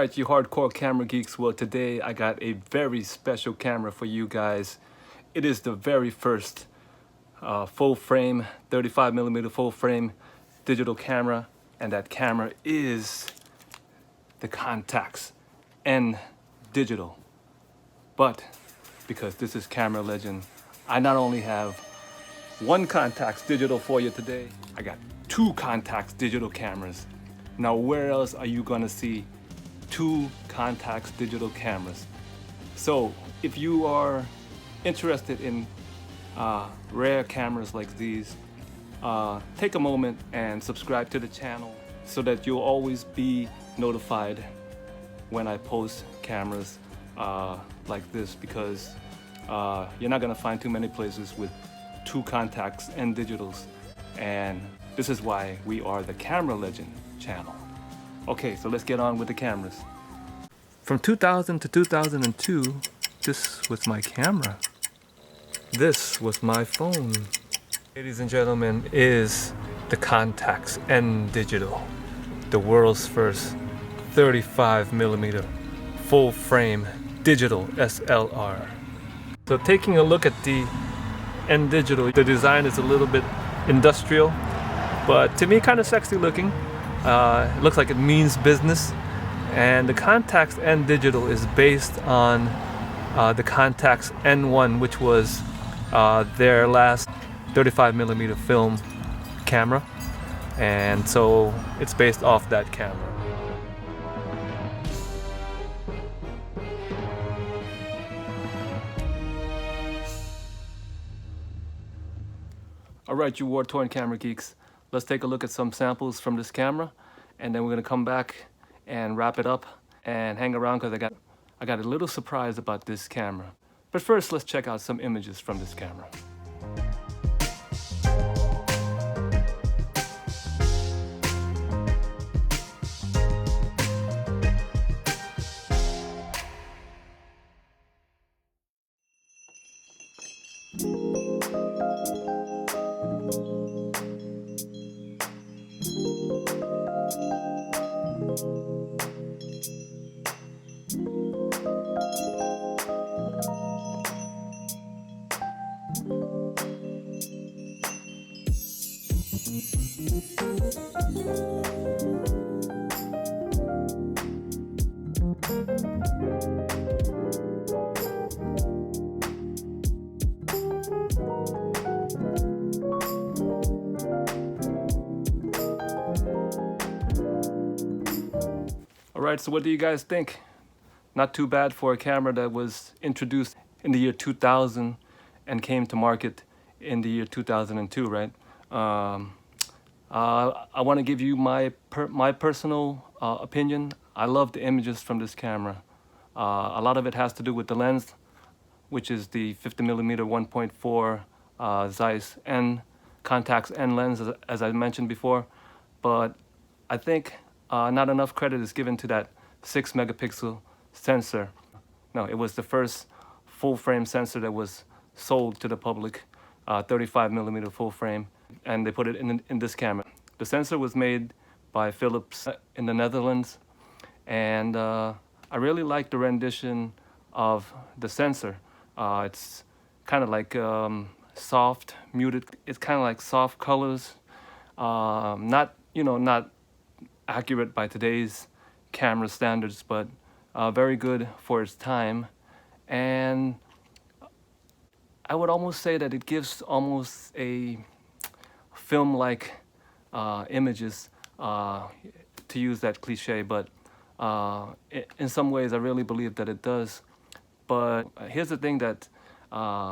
Alright, you hardcore camera geeks, well today I got a very special camera for you guys. It is the very first full frame, 35mm full frame digital camera, and that camera is the Contax N Digital. But because this is Camera Legend, I not only have one Contax Digital for you today, I got two Contax Digital cameras. Now where else are you gonna see two Contax Digital cameras? So if you are interested in rare cameras like these, take a moment and subscribe to the channel so that you'll always be notified when I post cameras like this, because you're not gonna find too many places with two Contax N Digitals, and this is why we are the Camera Legend channel. Okay, so let's get on with the cameras. From 2000 to 2002, this was my camera. This was my phone. Ladies and gentlemen, is the Contax N Digital, the world's first 35mm full frame digital SLR. So taking a look at the N Digital, the design is a little bit industrial, but to me kind of sexy looking. It looks like it means business. And the Contax N Digital is based on the Contax N1, which was their last 35mm film camera, and so it's based off that camera. Alright, you war-torn camera geeks, let's take a look at some samples from this camera, and then we're going to come back and wrap it up and hang around because I got a little surprise about this camera. But first, let's check out some images from this camera. Alright, so what do you guys think? Not too bad for a camera that was introduced in the year 2000 and came to market in the year 2002, right? I want to give you my personal opinion. I love the images from this camera. A lot of it has to do with the lens, which is the 50mm 1.4 Zeiss N Contax N lens, as I mentioned before. But I think not enough credit is given to that 6-megapixel sensor. No, it was the first full frame sensor that was sold to the public, 35mm full frame, and they put it in this camera. The sensor was made by Philips in the Netherlands, and I really like the rendition of the sensor. It's kind of like soft, muted. It's kind of like soft colors, not accurate by today's camera standards, but very good for its time. And I would almost say that it gives almost a film-like images, to use that cliche, but in some ways I really believe that it does. But here's the thing that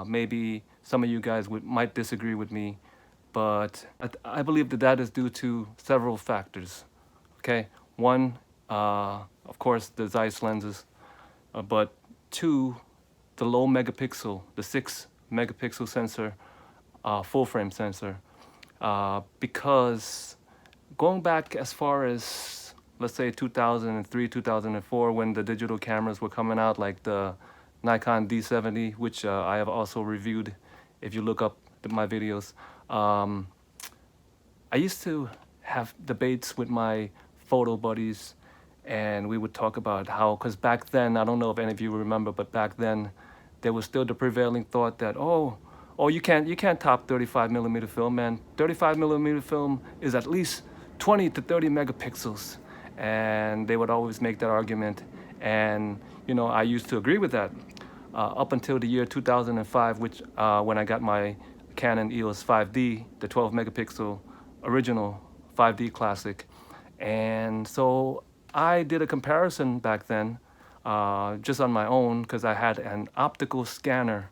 maybe some of you guys might disagree with me, but I believe that is due to several factors. Okay, one, of course, the Zeiss lenses, but two, the low megapixel, the 6-megapixel sensor, full frame sensor, because going back as far as, let's say 2003, 2004, when the digital cameras were coming out, like the Nikon D70, which I have also reviewed if you look up my videos, I used to have debates with my photo buddies and we would talk about how, because back then, I don't know if any of you remember, but back then there was still the prevailing thought that, oh, you can't top 35 millimeter film, man. 35 millimeter film is at least 20 to 30 megapixels. And they would always make that argument. And, I used to agree with that up until the year 2005, which when I got my Canon EOS 5D, the 12 megapixel original 5D classic. And so I did a comparison back then, just on my own, because I had an optical scanner,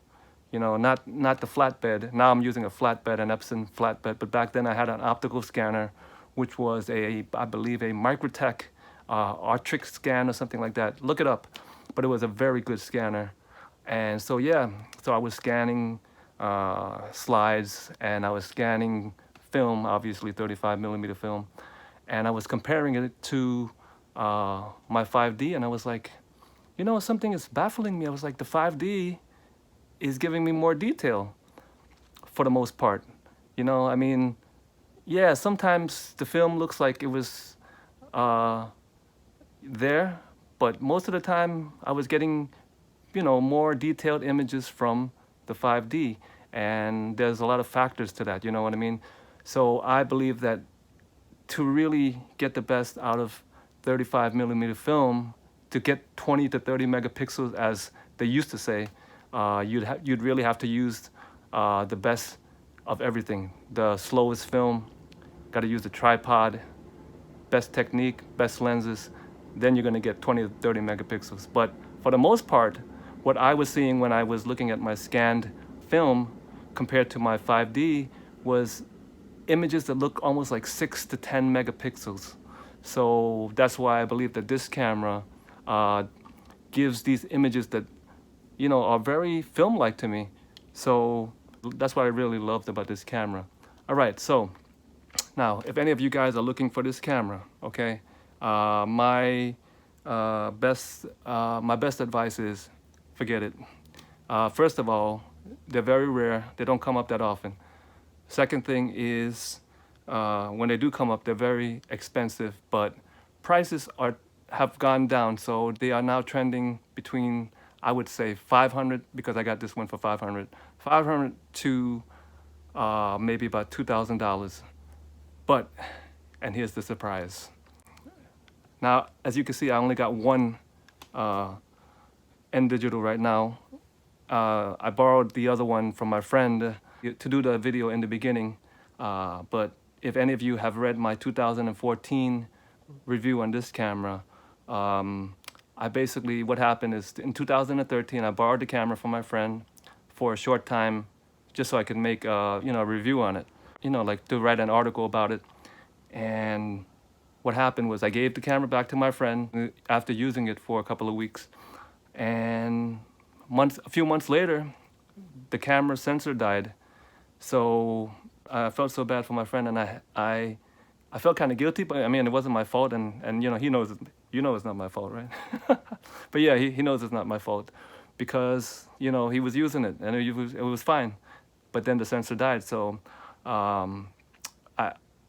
not the flatbed. Now I'm using a flatbed, an Epson flatbed, but back then I had an optical scanner, which was I believe a Microtech Artrix scan or something like that. Look it up, but it was a very good scanner. And so yeah, so I was scanning slides, and I was scanning film, obviously 35 millimeter film, and I was comparing it to my 5D, and I was like, something is baffling me. I was like, the 5D is giving me more detail for the most part. I mean, yeah, sometimes the film looks like it was there, but most of the time I was getting, more detailed images from the 5D, and there's a lot of factors to that, you know what I mean? So I believe that to really get the best out of 35 millimeter film, to get 20 to 30 megapixels, as they used to say, you'd really have to use the best of everything. The slowest film, got to use the tripod, best technique, best lenses, then you're going to get 20 to 30 megapixels. But for the most part, what I was seeing when I was looking at my scanned film compared to my 5D was images that look almost like 6 to 10 megapixels. So that's why I believe that this camera gives these images that, are very film-like to me. So that's what I really loved about this camera. All right, so now, if any of you guys are looking for this camera, okay, my best advice is forget it. First of all, they're very rare. They don't come up that often. Second thing is, when they do come up, they're very expensive, but prices have gone down. So they are now trending between, I would say, 500, because I got this one for 500 to maybe about $2,000. But, and here's the surprise. Now, as you can see, I only got one N Digital right now. I borrowed the other one from my friend to do the video in the beginning. But if any of you have read my 2014 review on this camera, I basically, what happened is in 2013, I borrowed the camera from my friend for a short time, just so I could make a review on it, like to write an article about it. And what happened was I gave the camera back to my friend after using it for a couple of weeks. And a few months later, the camera sensor died. So I felt so bad for my friend, and I felt kind of guilty, but I mean, it wasn't my fault, and he knows, it's not my fault, right? But yeah, he knows it's not my fault, because he was using it, and it was fine. But then the sensor died, so I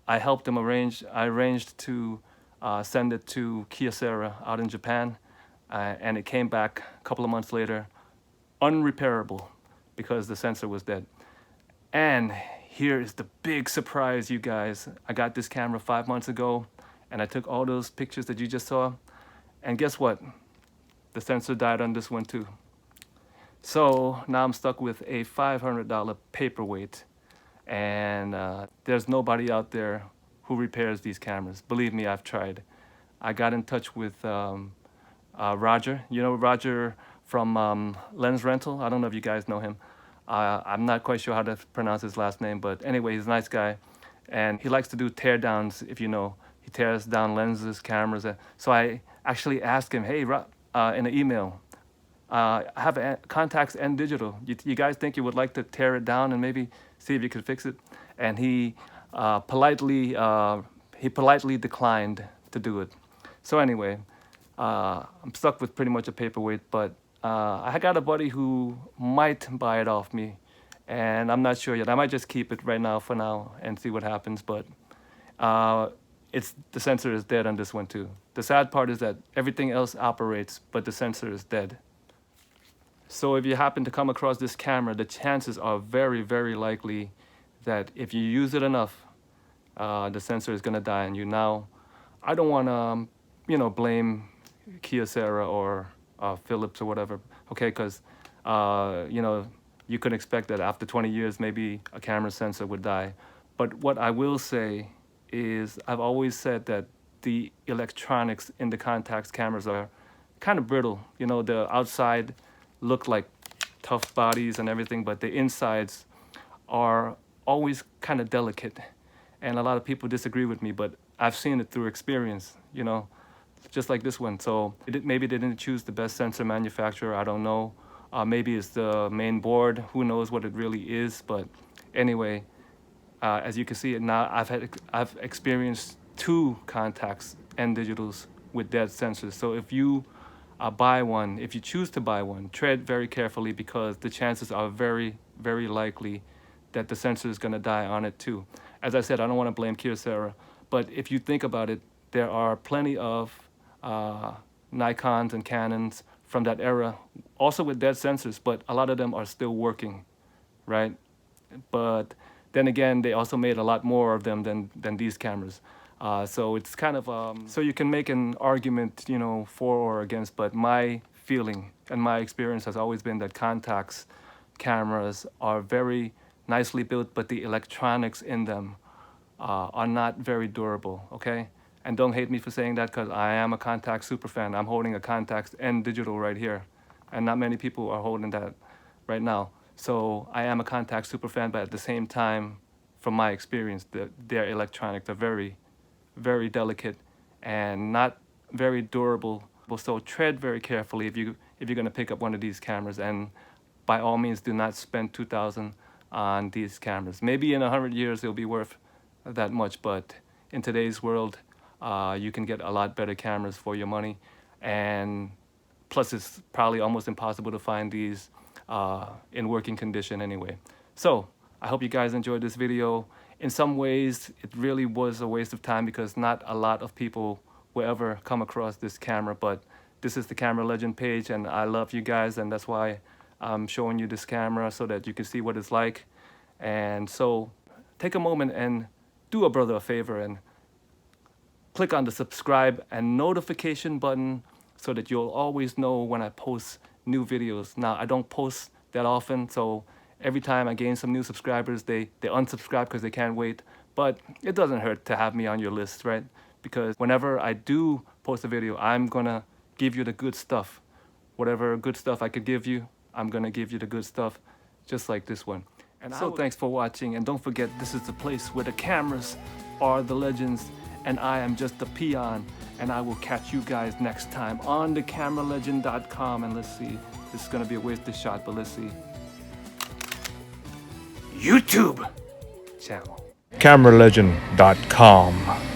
helped him arrange. I arranged to send it to Kyocera out in Japan, and it came back a couple of months later, unrepairable, because the sensor was dead. And here is the big surprise, you guys. I got this camera 5 months ago, and I took all those pictures that you just saw, and guess what? The sensor died on this one too. So now I'm stuck with a $500 paperweight, and there's nobody out there who repairs these cameras. Believe me, I've tried. I got in touch with Roger. Roger from Lens Rental. I don't know if you guys know him. I'm not quite sure how to pronounce his last name, but anyway, he's a nice guy, and he likes to do tear downs. If you know, he tears down lenses, cameras. So I actually asked him, hey, in an email, I have a Contax N Digital. You guys think you would like to tear it down and maybe see if you could fix it? And he politely declined to do it. So anyway, I'm stuck with pretty much a paperweight, but I got a buddy who might buy it off me, and I'm not sure yet. I might just keep it right now for now and see what happens. But the sensor is dead on this one too. The sad part is that everything else operates, but the sensor is dead. So if you happen to come across this camera, the chances are very, very likely that if you use it enough, the sensor is gonna die on you. Now, I don't wanna, blame Kyocera or Philips or whatever, okay? Because, you could expect that after 20 years, maybe a camera sensor would die. But what I will say is I've always said that the electronics in the Contax cameras are kind of brittle. The outside look like tough bodies and everything, but the insides are always kind of delicate. And a lot of people disagree with me, but I've seen it through experience, just like this one. So maybe they didn't choose the best sensor manufacturer, I don't know. Maybe it's the main board, who knows what it really is. But anyway, as you can see it now, I've experienced 2 Contax N Digitals with dead sensors. So if you if you choose to buy one, tread very carefully, because the chances are very, very likely that the sensor is going to die on it too. As I said, I don't want to blame Kyocera, but if you think about it, there are plenty of Nikons and Canons from that era, also with dead sensors, but a lot of them are still working, right? But then again, they also made a lot more of them than these cameras. So it's kind of, so you can make an argument, for or against, but my feeling and my experience has always been that Contax cameras are very nicely built, but the electronics in them are not very durable, okay? And don't hate me for saying that, because I am a Contax super fan. I'm holding a Contax N Digital right here, and not many people are holding that right now. So I am a Contax super fan, but at the same time, from my experience, their electronics are very, very delicate and not very durable. So tread very carefully if you're going to pick up one of these cameras, and by all means, do not spend $2,000 on these cameras. Maybe in 100 years it'll be worth that much, but in today's world, you can get a lot better cameras for your money, and plus it's probably almost impossible to find these in working condition anyway. So I hope you guys enjoyed this video. In some ways, it really was a waste of time, because not a lot of people will ever come across this camera, but this is the Camera Legend page, and I love you guys, and that's why I'm showing you this camera, so that you can see what it's like. And so take a moment and do a brother a favor and click on the subscribe and notification button, so that you'll always know when I post new videos. Now, I don't post that often, so every time I gain some new subscribers, they unsubscribe because they can't wait. But it doesn't hurt to have me on your list, right? Because whenever I do post a video, I'm gonna give you the good stuff. Whatever good stuff I could give you, I'm gonna give you the good stuff, just like this one. And so thanks for watching, and don't forget, this is the place where the cameras are the legends, and I am just a peon. And I will catch you guys next time on thecameralegend.com. And let's see, this is gonna be a wasted shot, but let's see. YouTube channel. CameraLegend.com